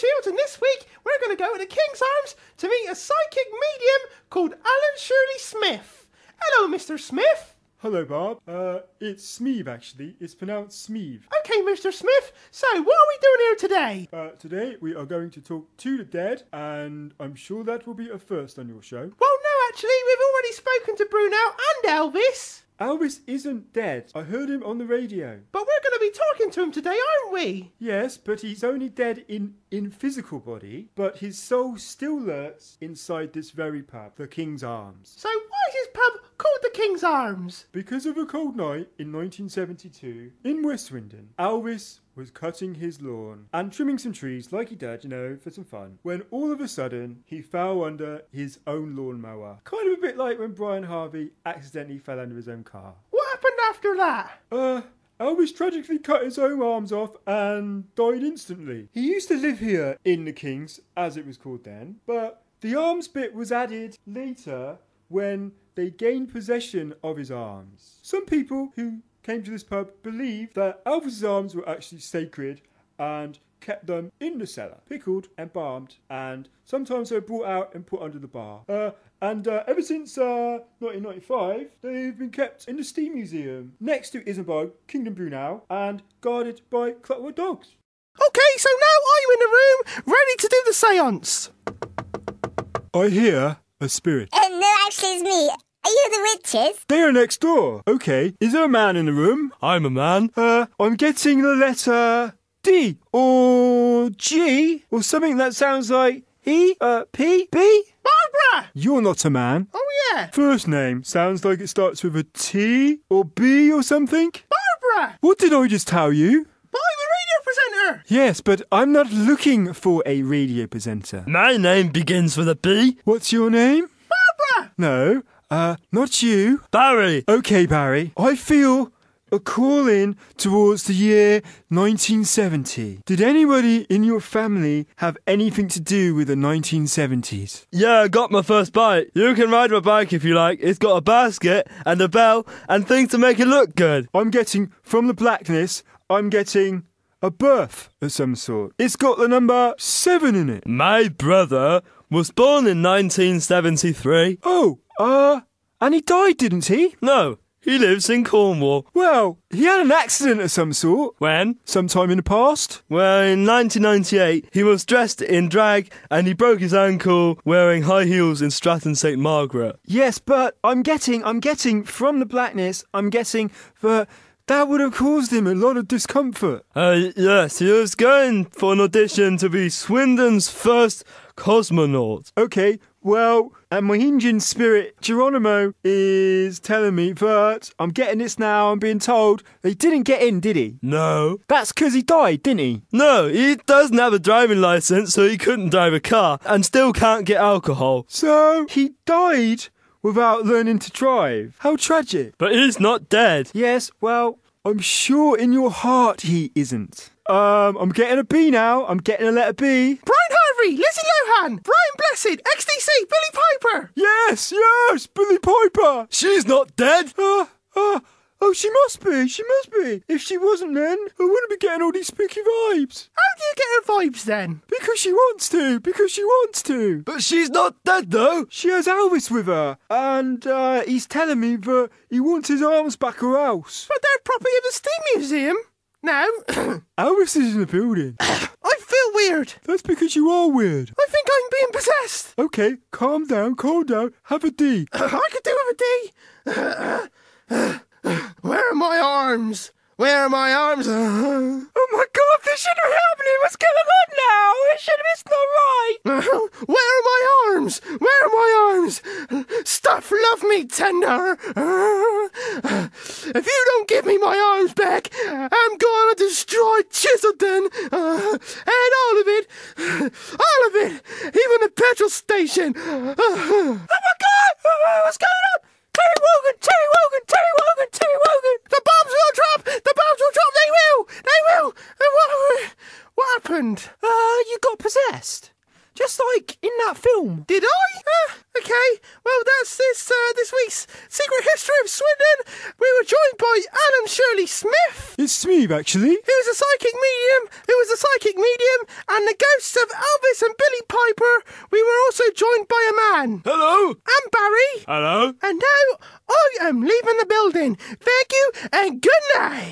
Shields, and this week we're going to go to the King's Arms to meet a psychic medium called Alan Shirley Smith. Hello, Mr. Smith. Hello, Bob. It's Smeeve, actually. It's pronounced Smeeve. Okay, Mr. Smith. So, what are we doing here today? Today we are going to talk to the dead, and I'm sure that will be a first on your show. Well, no, actually, we've already spoken to Bruno and Elvis. Elvis isn't dead. I heard him on the radio. But we're going to be talking to him today, aren't we? Yes, but he's only dead in physical body, but his soul still lurks inside this very pub, the King's Arms. So why is his pub called the King's Arms? Because of a cold night in 1972 in West Swindon, Elvis was cutting his lawn and trimming some trees like he did, for some fun, when all of a sudden he fell under his own lawnmower. Kind of a bit like when Brian Harvey accidentally fell under his own car. What happened after that? Elvis tragically cut his own arms off and died instantly. He used to live here in the King's, as it was called then, but the arms bit was added later when they gained possession of his arms. Some people who came to this pub believed that Elvis's arms were actually sacred and kept them in the cellar, pickled, embalmed, and sometimes they were brought out and put under the bar. And ever since 1995, they've been kept in the Steam Museum next to Isambard, Kingdom Brunel, and guarded by clockwork dogs. Okay, so now are you in the room, ready to do the seance? I hear a spirit. No, actually it's me. Are you the witches? They are next door. Okay, is there a man in the room? I'm a man. I'm getting the letter D or G or something that sounds like E, P, B? Barbara! You're not a man. Oh, yeah. First name sounds like it starts with a T or B or something. Barbara! What did I just tell you? But I'm a radio presenter. Yes, but I'm not looking for a radio presenter. My name begins with a B. What's your name? Barbara! No, not you. Barry. Okay, Barry. I feel a calling towards the year 1970. Did anybody in your family have anything to do with the 1970s? Yeah, I got my first bike. You can ride my bike if you like. It's got a basket and a bell and things to make it look good. I'm getting, from the blackness, I'm getting a birth of some sort. It's got the number 7 in it. My brother was born in 1973. Oh, and he died, didn't he? No, he lives in Cornwall. Well, he had an accident of some sort. When? Sometime in the past. Well, in 1998, he was dressed in drag and he broke his ankle wearing high heels in Stratton St. Margaret. Yes, but I'm getting from the blackness, I'm guessing that would have caused him a lot of discomfort. Yes, he was going for an audition to be Swindon's first cosmonaut. Okay, well, and my Indian spirit, Geronimo, is telling me that I'm getting this now. I'm being told he didn't get in, did he? No. That's because he died, didn't he? No, he doesn't have a driving licence, so he couldn't drive a car and still can't get alcohol. So he died without learning to drive. How tragic. But he's not dead. Yes, well, I'm sure in your heart he isn't. I'm getting a B now. I'm getting a letter B. Brian Harvey, Lizzie Lohan, Brian Blessed, XTC, Billy Piper. Yes, Billy Piper. She's not dead. Oh, she must be. If she wasn't then, I wouldn't be getting all these spooky vibes. How do you get her vibes then? Because she wants to. But she's not dead though. She has Elvis with her, and he's telling me that he wants his arms back or else. But they're property of the Steam Museum. Now, Elvis is in the building. I feel weird. That's because you are weird. I think I'm being possessed. Okay, calm down. Have a D. I could do with a D. Where are my arms? Oh my God, this shouldn't be happening. What's going on now? It's not right. Where are my arms? Stuff love me tender. If you don't give me my arms back, I'm gonna destroy Chiselden. And all of it. Even the petrol station. Oh my God, what's going on? Terry Wogan! The bombs will drop! They will! What happened? You got possessed. just like in that film. Did I? Okay, well that's this week's Secret History of Swindon. We were joined by Alan Shirley Smith. It's Smeve, actually. Who was a psychic medium, and the ghosts of Elvis and Billy Piper. We were also joined by a man. Hello. I'm Barry. Hello. And now I am leaving the building. Thank you and good night.